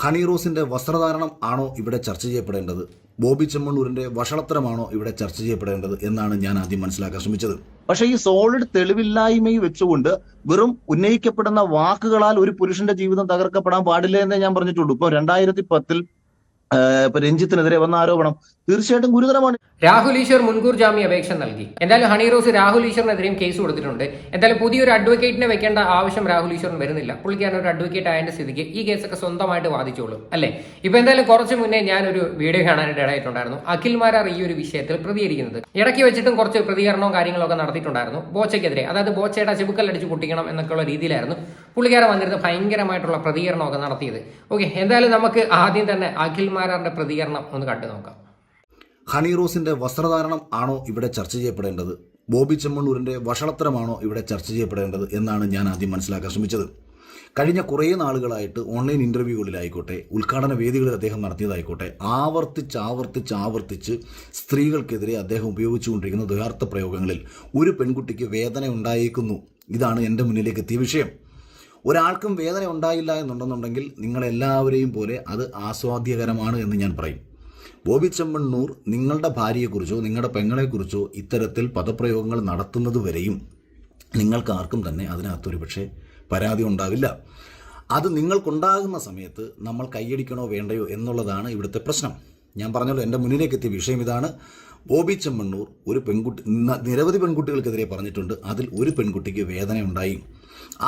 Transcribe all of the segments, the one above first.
Honey റോസിന്റെ വസ്ത്രധാരണം ആണോ ഇവിടെ ചർച്ച ചെയ്യപ്പെടേണ്ടത്, ബോബി ചെമ്മണ്ണൂരിന്റെ വഷളത്തരമാണോ ഇവിടെ ചർച്ച ചെയ്യപ്പെടേണ്ടത് എന്നാണ് ഞാൻ ആദ്യം മനസ്സിലാക്കാൻ ശ്രമിച്ചത്. പക്ഷെ ഈ സോളിഡ് തെളിവില്ലായ്മയും വെച്ചുകൊണ്ട് വെറും ഉന്നയിക്കപ്പെടുന്ന വാക്കുകളാൽ ഒരു പുരുഷന്റെ ജീവിതം തകർക്കപ്പെടാൻ പാടില്ല എന്നേ ഞാൻ പറഞ്ഞിട്ടുള്ളൂ. ഇപ്പൊ 2010 ഇപ്പൊ രഞ്ജിത്തിനെതിരെ വന്ന ആരോപണം തീർച്ചയായിട്ടും ഗുരുതരമാണ്. രാഹുൽ ഈശ്വർ മുൻകൂർ ജാമ്യ അപേക്ഷ നൽകി. എന്തായാലും ഹണി റോസ് രാഹുൽ ഈശ്വറിനെതിരെയും കേസ് കൊടുത്തിട്ടുണ്ട്. എന്തായാലും പുതിയൊരു അഡ്വക്കേറ്റിനെ വെക്കേണ്ട ആവശ്യം രാഹുൽ ഈശ്വറിന് വരുന്നില്ല. പുള്ളിക്കാരൻ ഒരു അഡ്വക്കേറ്റ് ആയതിന്റെ സ്ഥിതിക്ക് ഈ കേസൊക്കെ സ്വന്തമായിട്ട് വാദിച്ചോളും അല്ലേ. ഇപ്പൊ എന്തായാലും കുറച്ച് മുന്നേ ഞാനൊരു വീഡിയോ കാണാനായിട്ട് ഇടയായിട്ടുണ്ടായിരുന്നു. അഖിൽ മാരാർ ഈ ഒരു വിഷയത്തിൽ പ്രതികരിക്കുന്നത്. ഇടയ്ക്ക് വെച്ചിട്ടും കുറച്ച് പ്രതികരണവും കാര്യങ്ങളൊക്കെ നടത്തിയിട്ടുണ്ടായിരുന്നു ബോച്ചയ്ക്കെതിരെ. അതായത് ബോച്ചയുടെ ചെബുക്കല്ലടിച്ച് പൊട്ടിക്കണം എന്നൊക്കെയുള്ള രീതിയിലായിരുന്നു പുള്ളിക്കാരൻ വന്നിരുന്നത് ഭയങ്കരമായിട്ടുള്ള പ്രതികരണമൊക്കെ നടത്തിയത്. ഓക്കെ, എന്തായാലും നമുക്ക് ആദ്യം തന്നെ അഖിൽ മാരാറിന്റെ പ്രതികരണം ഒന്ന് കണ്ടു നോക്കാം. ഹണി റോസിന്റെ വസ്ത്രധാരണം ആണോ ഇവിടെ ചർച്ച ചെയ്യപ്പെടേണ്ടത്, ബോബി ചെമ്മണ്ണൂരിന്റെ വഷളത്തരമാണോ ഇവിടെ ചർച്ച ചെയ്യപ്പെടേണ്ടത് എന്നാണ് ഞാൻ ആദ്യം മനസ്സിലാക്കാൻ ശ്രമിച്ചത്. കഴിഞ്ഞ കുറേ നാളുകളായിട്ട് ഓൺലൈൻ ഇൻ്റർവ്യൂകളിലായിക്കോട്ടെ, ഉദ്ഘാടന വേദികളിൽ അദ്ദേഹം നടത്തിയതായിക്കോട്ടെ, ആവർത്തിച്ച് സ്ത്രീകൾക്കെതിരെ അദ്ദേഹം ഉപയോഗിച്ചുകൊണ്ടിരിക്കുന്ന ദ്വയാർത്ഥ പ്രയോഗങ്ങളിൽ ഒരു പെൺകുട്ടിക്ക് വേദന ഉണ്ടായേക്കുന്നു. ഇതാണ് എൻ്റെ മുന്നിലേക്ക് എത്തിയ വിഷയം. ഒരാൾക്കും വേദന ഉണ്ടായില്ല എന്നുണ്ടെന്നുണ്ടെങ്കിൽ നിങ്ങളെല്ലാവരെയും പോലെ അത് ആസ്വാദ്യകരമാണ് എന്ന് ഞാൻ പറയും. ബോബി ചെമ്മണ്ണൂർ നിങ്ങളുടെ ഭാര്യയെക്കുറിച്ചോ നിങ്ങളുടെ പെങ്ങളെക്കുറിച്ചോ ഇത്തരത്തിൽ പദപ്രയോഗങ്ങൾ നടത്തുന്നത് വരെയും നിങ്ങൾക്ക് ആർക്കും തന്നെ അതിനകത്തൊരു പക്ഷേ പരാതി ഉണ്ടാവില്ല. അത് നിങ്ങൾക്കുണ്ടാകുന്ന സമയത്ത് നമ്മൾ കൈയടിക്കണോ വേണ്ടയോ എന്നുള്ളതാണ് ഇവിടുത്തെ പ്രശ്നം. ഞാൻ പറഞ്ഞല്ലോ, എൻ്റെ മുന്നിലേക്ക് എത്തിയ വിഷയം ഇതാണ്. ബോബി ചെമ്മണ്ണൂർ ഒരു പെൺകുട്ടി, നിരവധി പെൺകുട്ടികൾക്കെതിരെ പറഞ്ഞിട്ടുണ്ട്. അതിൽ ഒരു പെൺകുട്ടിക്ക് വേദന ഉണ്ടായി.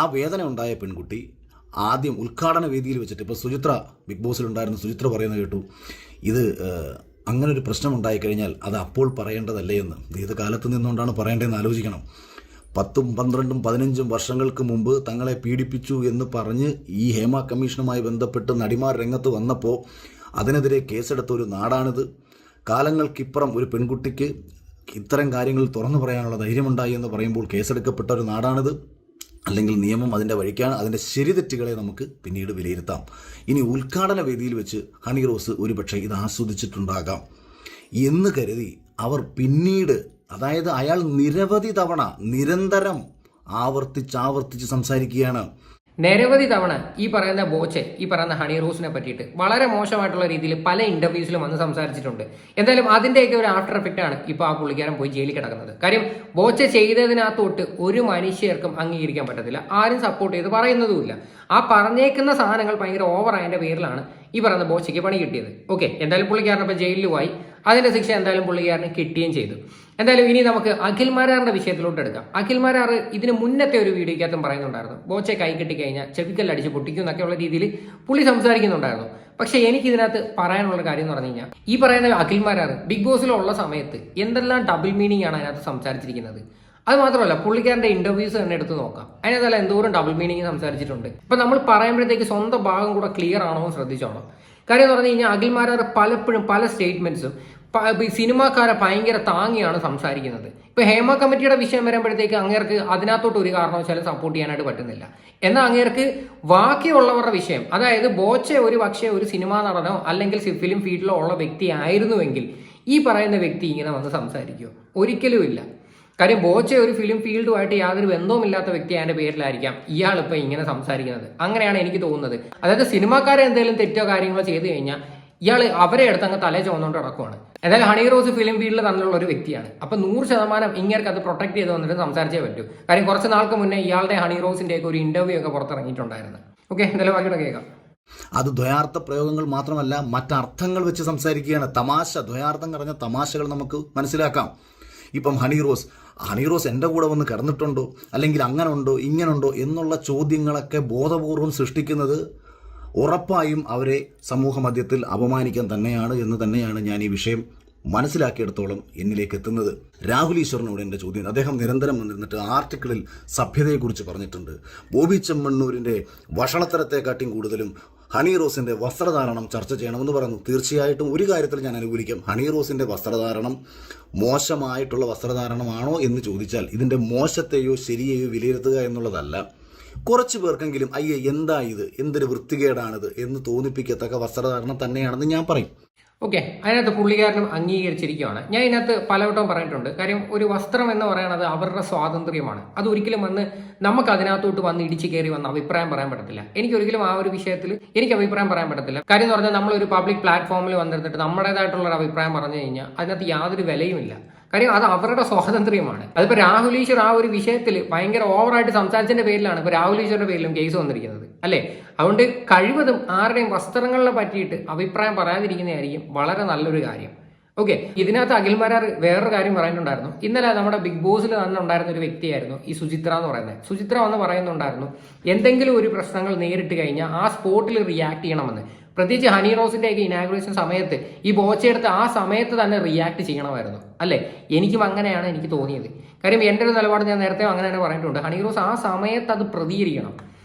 ആ വേദന ഉണ്ടായ പെൺകുട്ടി ആദ്യം ഉദ്ഘാടന വേദിയിൽ വെച്ചിട്ട്, ഇപ്പോൾ സുചിത്ര ബിഗ് ബോസിലുണ്ടായിരുന്ന സുചിത്ര പറയുന്നത് കേട്ടു, ഇത് അങ്ങനൊരു പ്രശ്നം ഉണ്ടായിക്കഴിഞ്ഞാൽ അത് അപ്പോൾ പറയേണ്ടതല്ലേ എന്ന്. ഏത് കാലത്ത് നിന്നുകൊണ്ടാണ് പറയേണ്ടതെന്ന് ആലോചിക്കണം. 10, 12, 15 വർഷങ്ങൾക്ക് മുമ്പ് തങ്ങളെ പീഡിപ്പിച്ചു എന്ന് പറഞ്ഞ് ഈ ഹേമ കമ്മീഷനുമായി ബന്ധപ്പെട്ട് നടിമാർ രംഗത്ത് വന്നപ്പോൾ അതിനെതിരെ കേസെടുത്ത ഒരു നാടാണിത്. കാലങ്ങൾക്കിപ്പുറം ഒരു പെൺകുട്ടിക്ക് ഇത്തരം കാര്യങ്ങൾ തുറന്നു പറയാനുള്ള ധൈര്യമുണ്ടായി എന്ന് പറയുമ്പോൾ കേസെടുക്കപ്പെട്ട ഒരു നാടാണിത്. അല്ലെങ്കിൽ നിയമം അതിൻ്റെ വഴിക്കാണ്. അതിൻ്റെ ശരിതെറ്റുകളെ നമുക്ക് പിന്നീട് വിലയിരുത്താം. ഇനി ഉദ്ഘാടന വേദിയിൽ വെച്ച് ഹണി റോസ് ഒരുപക്ഷെ ഇത് ആസ്വദിച്ചിട്ടുണ്ടാകാം എന്ന് കരുതി അവർ പിന്നീട്, അതായത് അയാൾ നിരവധി തവണ നിരന്തരം ആവർത്തിച്ച് സംസാരിക്കുകയാണ്. നിരവധി തവണ ഈ പറയുന്ന ബോച്ചെ, ഈ പറയുന്ന ഹണി റോസിനെ പറ്റിയിട്ട് വളരെ മോശമായിട്ടുള്ള രീതിയിൽ പല ഇന്റർവ്യൂസിലും വന്ന് സംസാരിച്ചിട്ടുണ്ട്. എന്തായാലും അതിൻ്റെയൊക്കെ ഒരു ആഫ്റ്റർ എഫക്റ്റ് ആണ് ഇപ്പോൾ ആ പുള്ളിക്കാരൻ പോയി ജയിലിൽ കിടക്കുന്നത്. കാര്യം ബോച്ചെ ചെയ്തതിനകത്തോട്ട് ഒരു മനുഷ്യർക്കും അംഗീകരിക്കാൻ പറ്റത്തില്ല, ആരും സപ്പോർട്ട് ചെയ്ത് പറയുന്നതുമില്ല. ആ പറഞ്ഞേക്കുന്ന സാധനങ്ങൾ ഭയങ്കര ഓവറായതിൻ്റെ പേരിലാണ് ഈ പറയുന്ന ബോച്ചയ്ക്ക് പണി കിട്ടിയത്. ഓക്കെ, എന്തായാലും പുള്ളിക്കാരൻ ഇപ്പോൾ ജയിലിൽ പോയി. അതിൻ്റെ ശിക്ഷ എന്തായാലും പുള്ളിക്കാരന് കിട്ടുകയും ചെയ്തു. എന്തായാലും ഇനി നമുക്ക് അഖിൽ മാരാറിന്റെ വിഷയത്തിലോട്ട് എടുക്കാം. അഖിൽ മാരാർ ഇതിന് മുന്നത്തെ ഒരു വീഡിയോക്കകത്തും പറയുന്നുണ്ടായിരുന്നു, ബോച്ചെ കൈ കിട്ടിക്കഴിഞ്ഞാൽ ചെവിക്കല്ലടിച്ച് പൊട്ടിക്കും എന്നൊക്കെയുള്ള രീതിയിൽ പുള്ളി സംസാരിക്കുന്നുണ്ടായിരുന്നു. പക്ഷെ എനിക്ക് ഇതിനകത്ത് പറയാനുള്ള കാര്യം എന്ന് പറഞ്ഞു കഴിഞ്ഞാൽ, ഈ പറയുന്ന അഖിൽ മാരാർ ബിഗ് ബോസിലുള്ള സമയത്ത് എന്തെല്ലാം ഡബിൾ മീനിങ് ആണ് അതിനകത്ത് സംസാരിച്ചിരിക്കുന്നത്. അത് മാത്രമല്ല, പുള്ളിക്കാരന്റെ ഇന്റർവ്യൂസ് തന്നെ എടുത്ത് നോക്കാം, അതിനകത്തല്ല എന്തോരം ഡബിൾ മീനിങ് സംസാരിച്ചിട്ടുണ്ട്. ഇപ്പൊ നമ്മൾ പറയുമ്പോഴത്തേക്ക് സ്വന്തം ഭാഗം കൂടെ ക്ലിയർ ആണോ എന്ന് ശ്രദ്ധിച്ചോണം. കാര്യം എന്ന് പറഞ്ഞു കഴിഞ്ഞാൽ, അഖിൽ മാരാർ പലപ്പോഴും പല സ്റ്റേറ്റ്മെന്റ്സും സിനിമാക്കാരെ ഭയങ്കര താങ്ങിയാണ് സംസാരിക്കുന്നത്. ഇപ്പൊ ഹേമ കമ്മിറ്റിയുടെ വിഷയം വരുമ്പോഴത്തേക്ക് അങ്ങേർക്ക് അതിനകത്തോട്ട് ഒരു കാരണവശാലും സപ്പോർട്ട് ചെയ്യാനായിട്ട് പറ്റുന്നില്ല. എന്നാൽ അങ്ങേർക്ക് ബാക്കിയുള്ളവരുടെ വിഷയം, അതായത് ബോച്ചെ ഒരു പക്ഷേ ഒരു സിനിമാ നടനോ അല്ലെങ്കിൽ ഫിലിം ഫീൽഡിലോ ഉള്ള വ്യക്തി ആയിരുന്നുവെങ്കിൽ ഈ പറയുന്ന വ്യക്തി ഇങ്ങനെ വന്ന് സംസാരിക്കുമോ? ഒരിക്കലും ഇല്ല. കാര്യം ബോച്ചെ ഒരു ഫിലിം ഫീൽഡുമായിട്ട് യാതൊരു ബന്ധവുമില്ലാത്ത വ്യക്തി അതിന്റെ പേരിലായിരിക്കാം ഇയാൾ ഇപ്പൊ ഇങ്ങനെ സംസാരിക്കുന്നത്. അങ്ങനെയാണ് എനിക്ക് തോന്നുന്നത്. അതായത് സിനിമാക്കാരെ എന്തെങ്കിലും തെറ്റോ കാര്യങ്ങളോ ചെയ്തു കഴിഞ്ഞാൽ ഇയാൾ അവരെ അടുത്ത് അങ്ങ് തലേ ചുവന്നുകൊണ്ട് നടക്കുവാണ്. എന്തായാലും ഹണി റോസ് ഫിലിം ഫീൽഡിൽ തന്നിലുള്ള ഒരു വ്യക്തിയാണ്. അപ്പൊ 100% ഇങ്ങേർക്ക് അത് പ്രൊട്ടക്ട് ചെയ്ത് വന്നിട്ട് സംസാരിച്ചേ പറ്റൂ. കാര്യം കുറച്ച് നാൾക്ക് മുന്നേ ഇയാളുടെ ഹണി റോസിന്റെ ഒക്കെ ഒരു ഇന്റർവ്യൂ ഒക്കെ പുറത്തിറങ്ങിയിട്ടുണ്ടായിരുന്നു. ഓക്കെ, എന്തായാലും ബാക്കിയുടെ കേൾക്കാം. അത് ദ്വയാർത്ഥ പ്രയോഗങ്ങൾ മാത്രമല്ല, മറ്റർത്ഥങ്ങൾ വെച്ച് സംസാരിക്കുകയാണ്. തമാശ, ദ്വയാർത്ഥം കറഞ്ഞ തമാശകൾ നമുക്ക് മനസ്സിലാക്കാം. ഇപ്പം ഹണി റോസ് എൻ്റെ കൂടെ വന്ന് കിടന്നിട്ടുണ്ടോ, അല്ലെങ്കിൽ അങ്ങനെ ഉണ്ടോ ഇങ്ങനുണ്ടോ എന്നുള്ള ചോദ്യങ്ങളൊക്കെ ബോധപൂർവം സൃഷ്ടിക്കുന്നത് ഉറപ്പായും അവരെ സമൂഹ മധ്യത്തിൽ അപമാനിക്കാൻ തന്നെയാണ് എന്ന് തന്നെയാണ് ഞാൻ ഈ വിഷയം മനസ്സിലാക്കിയെടുത്തോളം എന്നിലേക്ക് എത്തുന്നത്. രാഹുൽ ഈശ്വറിനോട് എൻ്റെ ചോദ്യം, അദ്ദേഹം നിരന്തരം വന്നിരുന്നിട്ട് ആർട്ടിക്കിളിൽ സഭ്യതയെക്കുറിച്ച് പറഞ്ഞിട്ടുണ്ട്. ബോബി ചെമ്മണ്ണൂരിൻ്റെ വഷളത്തരത്തെക്കാട്ടിയും കൂടുതലും ഹണി റോസിൻ്റെ വസ്ത്രധാരണം ചർച്ച ചെയ്യണമെന്ന് പറഞ്ഞു. തീർച്ചയായിട്ടും ഒരു കാര്യത്തിൽ ഞാൻ അനുകൂലിക്കാം. ഹണി റോസിൻ്റെ വസ്ത്രധാരണം മോശമായിട്ടുള്ള വസ്ത്രധാരണമാണോ എന്ന് ചോദിച്ചാൽ ഇതിൻ്റെ മോശത്തെയോ ശരിയെയോ വിലയിരുത്തുക എന്നുള്ളതല്ല. കുറച്ച് പേർക്കെങ്കിലും അയ്യേ എന്താ ഇത്, എന്തൊരു വൃത്തികേടാണിത് എന്ന് തോന്നിപ്പിക്കത്തക്ക വസ്ത്രധാരണം തന്നെയാണെന്ന് ഞാൻ പറയും. ഓക്കെ, അതിനകത്ത് പുള്ളിക്കാരനും അംഗീകരിച്ചിരിക്കുകയാണ്. ഞാൻ ഇതിനകത്ത് പലവട്ടം പറഞ്ഞിട്ടുണ്ട്. കാര്യം ഒരു വസ്ത്രം എന്ന് പറയുന്നത് അവരുടെ സ്വാതന്ത്ര്യമാണ്. അത് ഒരിക്കലും വന്ന് നമുക്ക് അതിനകത്തോട്ട് വന്ന് ഇടിച്ചു കയറി വന്ന് അഭിപ്രായം പറയാൻ പറ്റത്തില്ല. എനിക്ക് ഒരിക്കലും ആ ഒരു വിഷയത്തിൽ എനിക്ക് അഭിപ്രായം പറയാൻ പറ്റത്തില്ല. കാര്യം എന്ന് പറഞ്ഞാൽ നമ്മളൊരു പബ്ലിക് പ്ലാറ്റ്ഫോമിൽ വന്നിരുന്നിട്ട് നമ്മുടേതായിട്ടുള്ള ഒരു അഭിപ്രായം പറഞ്ഞു കഴിഞ്ഞാൽ അതിനകത്ത് യാതൊരു വിലയുമില്ല. കാര്യം അത് അവരുടെ സ്വാതന്ത്ര്യമാണ്. അതിപ്പോൾ രാഹുൽ ഈശ്വർ ആ ഒരു വിഷയത്തിൽ ഭയങ്കര ഓവറായിട്ട് സംസാരിച്ചതിന്റെ പേരിലാണ് ഇപ്പോൾ രാഹുൽ ഈശ്വറിന്റെ പേരിലും കേസ് വന്നിരിക്കുന്നത്, അല്ലേ? അതുകൊണ്ട് കഴിവതും ആരുടെയും വസ്ത്രങ്ങളെ പറ്റിയിട്ട് അഭിപ്രായം പറയാതിരിക്കുന്നതായിരിക്കും വളരെ നല്ലൊരു കാര്യം. ഓക്കെ, ഇതിനകത്ത് അഖിൽമാരാർ വേറൊരു കാര്യം പറയുന്നുണ്ടായിരുന്നു. ഇന്നലെ നമ്മുടെ ബിഗ് ബോസിൽ തന്നെ ഉണ്ടായിരുന്ന ഒരു വ്യക്തിയായിരുന്നു ഈ സുചിത്ര എന്ന് പറയുന്നത്. സുചിത്ര വന്ന് പറയുന്നുണ്ടായിരുന്നു എന്തെങ്കിലും ഒരു പ്രശ്നങ്ങൾ നേരിട്ട് കഴിഞ്ഞാൽ ആ സ്പോട്ടിൽ റിയാക്ട് ചെയ്യണമെന്ന്. പ്രത്യേകിച്ച് ഹണി റോസിന്റെ ഒക്കെ ഇനാഗുറേഷൻ സമയത്ത് ഈ ബോച്ചയെടുത്ത് ആ സമയത്ത് തന്നെ റിയാക്ട് ചെയ്യണമായിരുന്നു, അല്ലേ? എനിക്കും അങ്ങനെയാണ് എനിക്ക് തോന്നിയത്. കാര്യം എൻ്റെ ഒരു നിലപാട് ഞാൻ നേരത്തെ അങ്ങനെ തന്നെ പറഞ്ഞിട്ടുണ്ട്. ഹണി റോസ് ആ സമയത്ത് അത് പ്രതികരിക്കണം.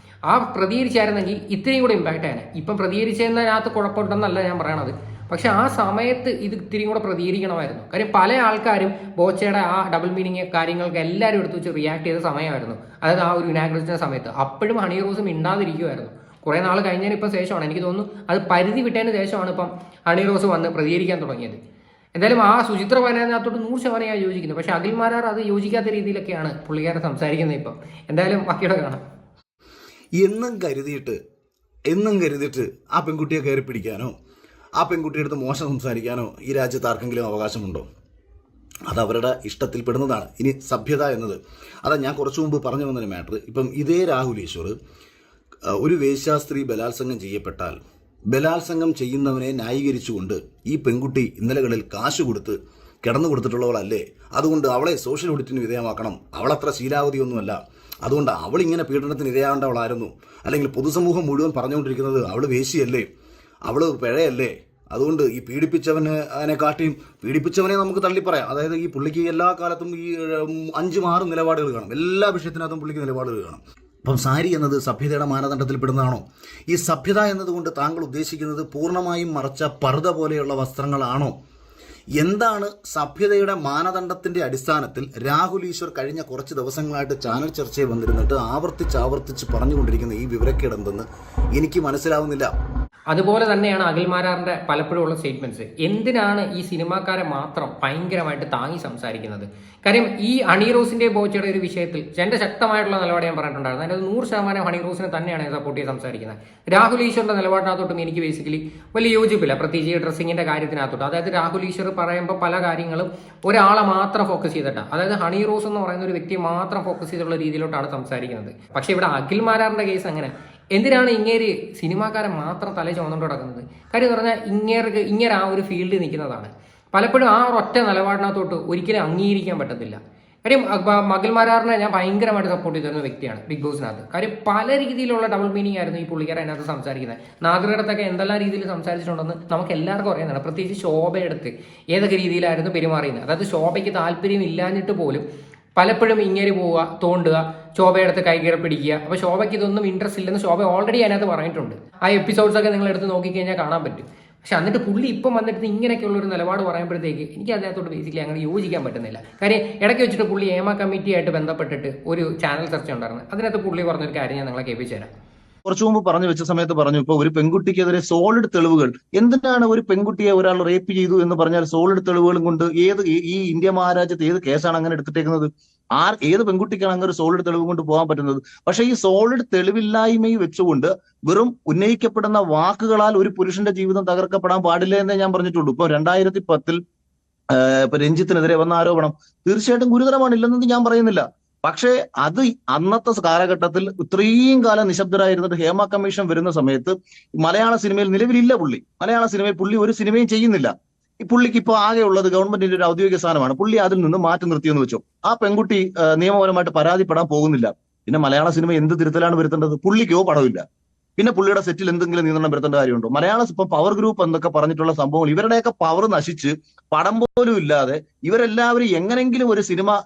ആ പ്രതികരിച്ചായിരുന്നെങ്കിൽ ഇത്രയും കൂടെ ഇമ്പാക്റ്റ് ആണ്. ഇപ്പം പ്രതികരിച്ചതിനകത്ത് കുഴപ്പമുണ്ടെന്നല്ല ഞാൻ പറയണത്, പക്ഷെ ആ സമയത്ത് ഇത് ഇത്തിരിയും കൂടെ പ്രതികരിക്കണമായിരുന്നു. കാര്യം പല ആൾക്കാരും ബോച്ചയുടെ ആ ഡബിൾ മീനിങ് കാര്യങ്ങൾക്ക് എല്ലാവരും എടുത്ത് വെച്ച് റിയാക്ട് ചെയ്ത സമയമായിരുന്നു. അതായത് ആ ഒരു ഇനാഗുറേഷൻ സമയത്ത് അപ്പോഴും ഹണി റോസ് മിണ്ടാതിരിക്കുമായിരുന്നു. കുറേ നാൾ കഴിഞ്ഞതിന് ഇപ്പം ശേഷമാണ്, എനിക്ക് തോന്നുന്നു അത് പരിധി വിട്ടതിന് ശേഷമാണ് ഇപ്പം ഹണി റോസ് വന്ന് പ്രതികരിക്കാൻ തുടങ്ങിയത്. എന്തായാലും ആ സുചിത്ര പറയുന്നതിനകത്തോട്ട് 100% ഞാൻ യോജിക്കുന്നു. പക്ഷെ അഖിൽമാരാർ അത് യോജിക്കാത്ത രീതിയിലൊക്കെയാണ് പുള്ളിക്കാരെ സംസാരിക്കുന്നത് ഇപ്പം. എന്തായാലും ബാക്കിയുടെ കാണാം. എന്നും കരുതിയിട്ട് ആ പെൺകുട്ടിയെ കയറി പിടിക്കാനോ ആ പെൺകുട്ടിയുടെ അടുത്ത് മോശം സംസാരിക്കാനോ ഈ രാജ്യത്ത് ആർക്കെങ്കിലും അവകാശമുണ്ടോ? അത് അവരുടെ ഇഷ്ടത്തിൽ പെടുന്നതാണ്. ഇനി സഭ്യത എന്നത് അതാ ഞാൻ കുറച്ചു മുമ്പ് പറഞ്ഞു വന്നൊരു മാറ്റർ. ഇപ്പം ഇതേ രാഹുൽ ഈശ്വർ ഒരു വേശ്യാസ്ത്രീ ബലാത്സംഗം ചെയ്യപ്പെട്ടാൽ ബലാത്സംഗം ചെയ്യുന്നവനെ ന്യായീകരിച്ചുകൊണ്ട് ഈ പെൺകുട്ടി ഇന്നലകളിൽ കാശ് കൊടുത്ത് കിടന്നു കൊടുത്തിട്ടുള്ളവളല്ലേ, അതുകൊണ്ട് അവളെ സോഷ്യൽ ഓഡിറ്റിന് വിധേയമാക്കണം, അവളത്ര ശീലാവതിയൊന്നുമല്ല, അതുകൊണ്ട് അവളിങ്ങനെ പീഡനത്തിന് ഇരയാവേണ്ടവളായിരുന്നു, അല്ലെങ്കിൽ പൊതുസമൂഹം മുഴുവൻ പറഞ്ഞുകൊണ്ടിരിക്കുന്നത് അവൾ വേശ്യയല്ലേ, അവൾ പിഴയല്ലേ, അതുകൊണ്ട് ഈ പീഡിപ്പിച്ചവനെ നമുക്ക് തള്ളിപ്പറയാം. അതായത് ഈ പുള്ളിക്ക് എല്ലാ കാലത്തും ഈ 5-6 നിലപാടുകൾ കാണും, എല്ലാ വിഷയത്തിനകത്തും പുള്ളിക്ക് നിലപാടുകൾ കാണും. അപ്പം സാരി എന്നത് സഭ്യതയുടെ മാനദണ്ഡത്തിൽ പെടുന്നതാണോ? ഈ സഭ്യത എന്നതുകൊണ്ട് താങ്കൾ ഉദ്ദേശിക്കുന്നത് പൂർണ്ണമായും മറച്ച പർദ്ദ പോലെയുള്ള വസ്ത്രങ്ങളാണോ? എന്താണ് സഭ്യതയുടെ മാനദണ്ഡത്തിന്റെ അടിസ്ഥാനത്തിൽ രാഹുൽ ഈശ്വർ കഴിഞ്ഞ കുറച്ച് ദിവസങ്ങളായിട്ട് ചാനൽ ചർച്ചയിൽ വന്നിരുന്നിട്ട് ആവർത്തിച്ച് പറഞ്ഞുകൊണ്ടിരിക്കുന്ന ഈ വിവരക്കേടെന്തെന്ന് എനിക്ക് മനസ്സിലാവുന്നില്ല. അതുപോലെ തന്നെയാണ് അഖിൽമാരാറിന്റെ പലപ്പോഴും ഉള്ള സ്റ്റേറ്റ്മെന്റ്സ്. എന്തിനാണ് ഈ സിനിമാക്കാരെ മാത്രം ഭയങ്കരമായിട്ട് താങ്ങി സംസാരിക്കുന്നത്? കാര്യം ഈ ഹണി റോസിന്റെ ബോച്ചയുടെ ഒരു വിഷയത്തിൽ എന്റെ ശക്തമായിട്ടുള്ള നിലപാട് ഞാൻ പറഞ്ഞിട്ടുണ്ടായിരുന്നു. അതിനകത്ത് 100% ഹണി റോസിനെ തന്നെയാണ് സപ്പോർട്ട് ചെയ്ത് സംസാരിക്കുന്നത്. രാഹുൽ ഈശ്വറിന്റെ നിലപാടിനകത്തോട്ടും എനിക്ക് ബേസിക്കലി വലിയ യോജിപ്പില്ല, പ്രത്യേകിച്ച് ഈ ഡ്രസ്സിങ്ങിന്റെ കാര്യത്തിനകത്തോട്ട്. അതായത് രാഹുൽ ഈശ്വർ പറയുമ്പോൾ പല കാര്യങ്ങളും ഒരാളെ മാത്രം ഫോക്കസ് ചെയ്തിട്ടാണ്, അതായത് ഹണി റോസ് എന്ന് പറയുന്ന ഒരു വ്യക്തിയെ മാത്രം ഫോക്കസ് ചെയ്തിട്ടുള്ള രീതിയിലോട്ടാണ് സംസാരിക്കുന്നത്. പക്ഷെ ഇവിടെ അഖിൽമാരാറിന്റെ കേസ് അങ്ങനെ. എന്തിനാണ് ഇങ്ങേര് സിനിമാക്കാരെ മാത്രം തല ചുമന്നുകൊണ്ട് കിടക്കുന്നത്? കാര്യം എന്ന് പറഞ്ഞാൽ ഇങ്ങേര് ആ ഒരു ഫീൽഡിൽ നിൽക്കുന്നതാണ്. പലപ്പോഴും ആ ഒറ്റ നിലപാടിനകത്തോട്ട് ഒരിക്കലും അംഗീകരിക്കാൻ പറ്റത്തില്ല. കാര്യം അഖിൽമാരാറിനെ ഞാൻ ഭയങ്കരമായിട്ട് സപ്പോർട്ട് ചെയ്തിരുന്ന വ്യക്തിയാണ് ബിഗ് ബോസിനകത്ത്. കാര്യം പല രീതിയിലുള്ള ഡബിൾ മീനിങ് ആയിരുന്നു ഈ പുള്ളിക്കാരൻ അതിനകത്ത് സംസാരിക്കുന്നത്. നാദറുടെ എന്തെല്ലാം രീതിയിൽ സംസാരിച്ചിട്ടുണ്ടെന്ന് നമുക്ക് എല്ലാവർക്കും അറിയുന്നതാണ്. പ്രത്യേകിച്ച് ശോഭയെടുത്ത് ഏതൊക്കെ രീതിയിലായിരുന്നു പെരുമാറിയുന്നത്. അതായത് ശോഭയ്ക്ക് താല്പര്യം ഇല്ലാഞ്ഞിട്ട് പോലും പലപ്പോഴും ഇങ്ങനെ പോവുക, തോണ്ടുക, ശോഭയെടുത്ത് കൈകയറി പിടിക്കുക. അപ്പോൾ ശോഭയ്ക്ക് ഇതൊന്നും ഇൻട്രസ്റ്റ് ഇല്ലെന്ന് ശോഭ ഓൾറെഡി അതിനകത്ത് പറഞ്ഞിട്ടുണ്ട്. ആ എപ്പിസോഡ്സൊക്കെ നിങ്ങൾ എടുത്ത് നോക്കിക്കഴിഞ്ഞാൽ കാണാൻ പറ്റും. പക്ഷെ എന്നിട്ട് പുള്ളി ഇപ്പം വന്നിട്ട് ഇങ്ങനെയൊക്കെയുള്ള ഒരു നിലപാട് പറയുമ്പോഴത്തേക്ക് എനിക്ക് അതിനകത്തോട്ട് ബേസിക്കലി അങ്ങനെ യോജിക്കാൻ പറ്റുന്നില്ല. കാര്യം ഇടയ്ക്ക് വെച്ചിട്ട് പുള്ളി ഏമ കമ്മിറ്റിയായിട്ട് ബന്ധപ്പെട്ടിട്ട് ഒരു ചാനൽ ചർച്ച ഉണ്ടായിരുന്നു. അതിനകത്ത് പുള്ളി പറഞ്ഞൊരു കാര്യം ഞാൻ നിങ്ങളെ കേൾപ്പിച്ചു തരാം. കുറച്ചു മുമ്പ് പറഞ്ഞു വെച്ച സമയത്ത് പറഞ്ഞു, ഇപ്പൊ ഒരു പെൺകുട്ടിക്കെതിരെ സോളിഡ് തെളിവുകൾ. എന്തിനാണ് ഒരു പെൺകുട്ടിയെ ഒരാൾ റേപ്പ് ചെയ്തു എന്ന് പറഞ്ഞാൽ സോളിഡ് തെളിവുകളും കൊണ്ട് ഈ ഇന്ത്യ മഹാരാജ്യത്ത് ഏത് കേസാണ് അങ്ങനെ എടുത്തിട്ടേക്കുന്നത്? ഏത് പെൺകുട്ടിക്കാണ് അങ്ങനെ ഒരു സോളിഡ് തെളിവ് കൊണ്ട് പോകാൻ പറ്റുന്നത്? പക്ഷെ ഈ സോളിഡ് തെളിവില്ലായ്മയും വെച്ചുകൊണ്ട് വെറും ഉന്നയിക്കപ്പെടുന്ന വാക്കുകളാൽ ഒരു പുരുഷന്റെ ജീവിതം തകർക്കപ്പെടാൻ പാടില്ല എന്നേ ഞാൻ പറഞ്ഞിട്ടുള്ളൂ. ഇപ്പൊ 2010 ഇപ്പൊ രഞ്ജിത്തിനെതിരെ വന്ന ആരോപണം തീർച്ചയായിട്ടും ഗുരുതരമാണ്, ഇല്ലെന്നത് ഞാൻ പറയുന്നില്ല. പക്ഷേ അത് അന്നത്തെ കാലഘട്ടത്തിൽ ഇത്രയും കാലം നിശബ്ദരായിരുന്നിട്ട് ഹേമ കമ്മീഷൻ വരുന്ന സമയത്ത് മലയാള സിനിമയിൽ നിലവിലില്ല പുള്ളി. മലയാള സിനിമയിൽ പുള്ളി ഒരു സിനിമയും ചെയ്യുന്നില്ല. ഈ പുള്ളിക്ക് ഇപ്പൊ ആകെ ഉള്ളത് ഗവൺമെന്റിന്റെ ഒരു ഔദ്യോഗിക സ്ഥാനമാണ്. പുള്ളി അതിൽ നിന്ന് മാറ്റി നിർത്തിയെന്ന് വെച്ചോ. ആ പെൺകുട്ടി നിയമപരമായിട്ട് പരാതിപ്പെടാൻ പോകുന്നില്ല. പിന്നെ മലയാള സിനിമ എന്ത് തിരുത്തലാണ് വരുത്തേണ്ടത്? പുള്ളിക്കോ പടമില്ല. പിന്നെ പുള്ളിയുടെ സെറ്റിൽ എന്തെങ്കിലും നിയന്ത്രണം വരുത്തേണ്ട കാര്യമുണ്ടോ? മലയാളം ഇപ്പൊ പവർ ഗ്രൂപ്പ് എന്നൊക്കെ പറഞ്ഞിട്ടുള്ള സംഭവങ്ങൾ, ഇവരുടെയൊക്കെ പവർ നശിച്ച് പടം പോലും ഇല്ലാതെ ഇവരെല്ലാവരും എങ്ങനെങ്കിലും ഒരു സിനിമ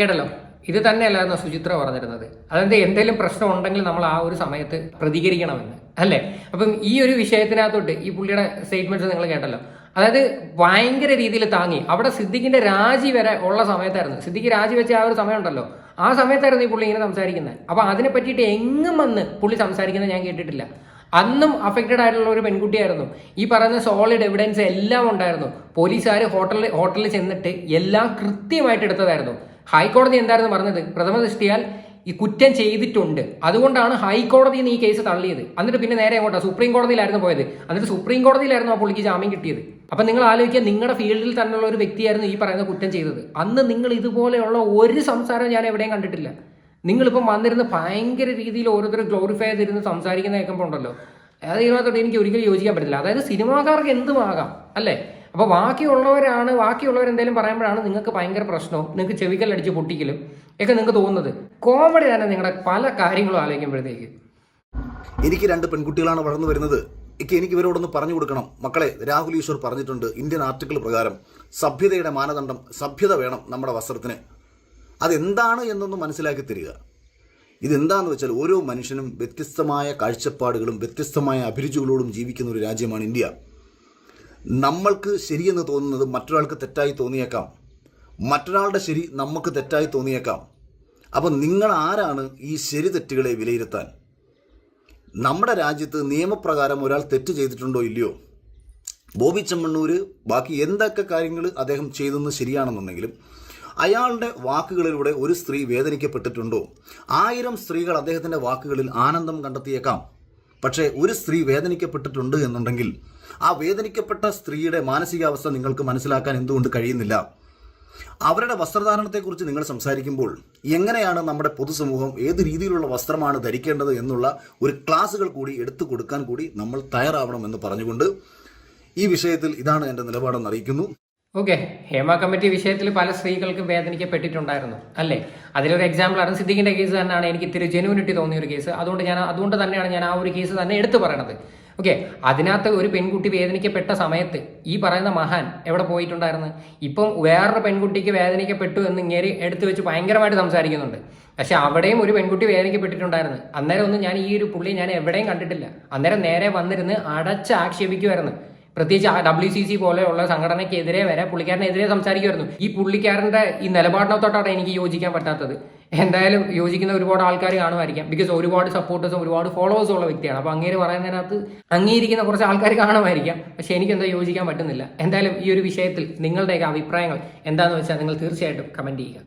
കേട്ടല്ലോ. ഇത് തന്നെയല്ലായിരുന്നു സുചിത്ര പറഞ്ഞിരുന്നത്. അതായത് എന്തെങ്കിലും പ്രശ്നം ഉണ്ടെങ്കിൽ നമ്മൾ ആ ഒരു സമയത്ത് പ്രതികരിക്കണമെന്ന്, അല്ലേ? അപ്പം ഈ ഒരു വിഷയത്തിനകത്തോട്ട് ഈ പുള്ളിയുടെ സ്റ്റേറ്റ്മെന്റ്സ് നിങ്ങൾ കേട്ടല്ലോ. അതായത് ഭയങ്കര രീതിയിൽ താങ്ങി. അവിടെ സിദ്ദിഖിന്റെ രാജി വരെ ഉള്ള സമയത്തായിരുന്നു. സിദ്ദിഖ് രാജി വെച്ച ആ ഒരു സമയം ഉണ്ടല്ലോ, ആ സമയത്തായിരുന്നു ഈ പുള്ളി ഇങ്ങനെ സംസാരിക്കുന്നത്. അപ്പൊ അതിനെ പറ്റിയിട്ട് എങ്ങും വന്ന് പുള്ളി സംസാരിക്കുന്നത് ഞാൻ കേട്ടിട്ടില്ല. അന്നും അഫക്റ്റഡ് ആയിട്ടുള്ള ഒരു പെൺകുട്ടിയായിരുന്നു. ഈ പറയുന്ന സോളിഡ് എവിഡൻസ് എല്ലാം ഉണ്ടായിരുന്നു. പോലീസുകാർ ഹോട്ടലിൽ ചെന്നിട്ട് എല്ലാം കൃത്യമായിട്ട് എടുത്തതായിരുന്നു. ഹൈക്കോടതി എന്തായിരുന്നു പറഞ്ഞത്? പ്രഥമ ദൃഷ്ടിയാൽ ഈ കുറ്റം ചെയ്തിട്ടുണ്ട്, അതുകൊണ്ടാണ് ഹൈക്കോടതിയിൽ നിന്ന് ഈ കേസ് തള്ളിയത്. എന്നിട്ട് പിന്നെ നേരെ എങ്ങോട്ടാ? സുപ്രീം കോടതിയിലായിരുന്നു പോയത്. എന്നിട്ട് സുപ്രീം കോടതിയിലായിരുന്നു ആ പുള്ളിക്ക് ജാമ്യം കിട്ടിയത്. അപ്പൊ നിങ്ങൾ ആലോചിക്കുക, നിങ്ങളുടെ ഫീൽഡിൽ തന്നെയുള്ള ഒരു വ്യക്തിയായിരുന്നു ഈ പറയുന്ന കുറ്റം ചെയ്തത്. അന്ന് നിങ്ങൾ ഇതുപോലെയുള്ള ഒരു സംസാരം ഞാൻ എവിടെയും കണ്ടിട്ടില്ല. നിങ്ങളിപ്പം വന്നിരുന്ന് ഭയങ്കര രീതിയിൽ ഓരോരുത്തർ ഗ്ലോറിഫൈ ചെയ്തിരുന്ന് സംസാരിക്കുന്ന കേൾക്കുമ്പോൾ ഉണ്ടല്ലോ, അത് ഇതിനകത്തോട്ട് എനിക്ക് ഒരിക്കലും യോജിക്കാൻ പറ്റില്ല. അതായത് സിനിമാക്കാർക്ക് എന്തുമാകാം അല്ലേ? അപ്പോൾ ബാക്കിയുള്ളവരെന്തെങ്കിലും പറയുമ്പോഴാണ് നിങ്ങൾക്ക് ഭയങ്കര പ്രശ്നവും നിങ്ങൾക്ക് ചെവിക്കല്ലടിച്ച് പൊട്ടിക്കലും ഒക്കെ നിങ്ങൾക്ക് തോന്നുന്നത്. കോമഡി തന്നെ നിങ്ങളുടെ പല കാര്യങ്ങളും ആലോചിക്കുമ്പോഴത്തേക്ക്. എനിക്ക് 2 പെൺകുട്ടികളാണ് വളർന്നു വരുന്നത്. എനിക്ക് ഇവരോടൊന്ന് പറഞ്ഞു കൊടുക്കണം, മക്കളെ, രാഹുൽ ഈശ്വർ പറഞ്ഞിട്ടുണ്ട് ഇന്ത്യൻ ആർട്ടിക്കിൾ പ്രകാരം സഭ്യതയുടെ മാനദണ്ഡം, സഭ്യത വേണം നമ്മുടെ വസ്ത്രത്തിന്. അതെന്താണ് എന്നൊന്ന് മനസ്സിലാക്കി തരിക. ഇതെന്താണെന്ന് വെച്ചാൽ ഓരോ മനുഷ്യനും വ്യത്യസ്തമായ കാഴ്ചപ്പാടുകളും വ്യത്യസ്തമായ അഭിരുചികളോടും ജീവിക്കുന്ന ഒരു രാജ്യമാണ് ഇന്ത്യ. നമ്മൾക്ക് ശരിയെന്ന് തോന്നുന്നത് മറ്റൊരാൾക്ക് തെറ്റായി തോന്നിയേക്കാം, മറ്റൊരാളുടെ ശരി നമുക്ക് തെറ്റായി തോന്നിയേക്കാം. അപ്പം നിങ്ങൾ ആരാണ് ഈ ശരി തെറ്റുകളെ വിലയിരുത്താൻ? നമ്മുടെ രാജ്യത്ത് നിയമപ്രകാരം ഒരാൾ തെറ്റ് ചെയ്തിട്ടുണ്ടോ ഇല്ലയോ? ബോബി ചെമ്മണ്ണൂർ ബാക്കി എന്തൊക്കെ കാര്യങ്ങൾ അദ്ദേഹം ചെയ്തെന്ന് ശരിയാണെന്നുണ്ടെങ്കിലും അയാളുടെ വാക്കുകളിലൂടെ ഒരു സ്ത്രീ വേദനിക്കപ്പെട്ടിട്ടുണ്ടോ? 1000 സ്ത്രീകൾ അദ്ദേഹത്തിൻ്റെ വാക്കുകളിൽ ആനന്ദം കണ്ടെത്തിയേക്കാം. പക്ഷേ ഒരു സ്ത്രീ വേദനിക്കപ്പെട്ടിട്ടുണ്ട് എന്നുണ്ടെങ്കിൽ ആ വേദനിക്കപ്പെട്ട സ്ത്രീയുടെ മാനസികാവസ്ഥ നിങ്ങൾക്ക് മനസ്സിലാക്കാൻ എന്തുകൊണ്ട് കഴിയുന്നില്ല? അവരുടെ വസ്ത്രധാരണത്തെക്കുറിച്ച് നിങ്ങൾ സംസാരിക്കുമ്പോൾ എങ്ങനെയാണ് നമ്മുടെ പൊതുസമൂഹം ഏത് രീതിയിലുള്ള വസ്ത്രമാണ് ധരിക്കേണ്ടത് എന്നുള്ള ഒരു ക്ലാസുകൾ കൂടി എടുത്തു കൊടുക്കാൻ കൂടി നമ്മൾ തയ്യാറാവണമെന്ന് പറഞ്ഞുകൊണ്ട് ഈ വിഷയത്തിൽ ഇതാണ് എൻ്റെ നിലപാടെന്ന് അറിയിക്കുന്നു. ഓക്കെ, ഹേമ കമ്മിറ്റി വിഷയത്തിൽ പല സ്ത്രീകൾക്ക് വേദനിക്കപ്പെട്ടിട്ടുണ്ടായിരുന്നു അല്ലേ? അതിലൊരു എക്സാമ്പിളാണ് സിദ്ദീഖിന്റെ കേസ് തന്നെയാണ് എനിക്ക് ഇത്തിരി ജെനുവിനിറ്റി തോന്നിയ ഒരു കേസ്. അതുകൊണ്ട് തന്നെയാണ് ഞാൻ ആ ഒരു കേസ് തന്നെ എടുത്തു പറയണത്. ഓക്കെ, അതിനകത്ത് ഒരു പെൺകുട്ടി വേദനിക്കപ്പെട്ട സമയത്ത് ഈ പറയുന്ന മഹാൻ എവിടെ പോയിട്ടുണ്ടായിരുന്നു? ഇപ്പം വേറൊരു പെൺകുട്ടിക്ക് വേദനിക്കപ്പെട്ടു എന്ന് ഇങ്ങനെ എടുത്തു വെച്ച് ഭയങ്കരമായിട്ട് സംസാരിക്കുന്നുണ്ട്. പക്ഷെ അവിടെയും ഒരു പെൺകുട്ടി വേദനിക്കപ്പെട്ടിട്ടുണ്ടായിരുന്നു. അന്നേരം ഒന്നും ഞാൻ ഈ ഒരു പുള്ളി ഞാൻ എവിടെയും കണ്ടിട്ടില്ല. അന്നേരം നേരെ വന്നിരുന്ന് അടച്ച് ആക്ഷേപിക്കുമായിരുന്നു. പ്രത്യേകിച്ച് WCC പോലെയുള്ള സംഘടനയ്ക്കെതിരെ വരെ പുള്ളിക്കാരനെതിരെ സംസാരിക്കുമായിരുന്നു. ഈ പുള്ളിക്കാരൻ്റെ ഈ നിലപാടിനോത്തോട്ടാണ് എനിക്ക് യോജിക്കാൻ പറ്റാത്തത്. എന്തായാലും യോജിക്കുന്ന ഒരുപാട് ആൾക്കാർ കാണുമായിരിക്കാം, ബിക്കോസ് ഒരുപാട് സപ്പോർട്ടേഴ്സും ഒരുപാട് ഫോളോവേഴ്സും ഉള്ള വ്യക്തിയാണ്. അപ്പോൾ അങ്ങേര് പറയുന്നതിനകത്ത് അംഗീകരിക്കുന്ന കുറച്ച് ആൾക്കാർ കാണുമായിരിക്കാം. പക്ഷേ എനിക്കെന്താ യോജിക്കാൻ പറ്റുന്നില്ല. എന്തായാലും ഈ ഒരു വിഷയത്തിൽ നിങ്ങളുടെയൊക്കെ അഭിപ്രായങ്ങൾ എന്താണെന്ന് വെച്ചാൽ നിങ്ങൾ തീർച്ചയായിട്ടും കമൻറ്റ് ചെയ്യുക.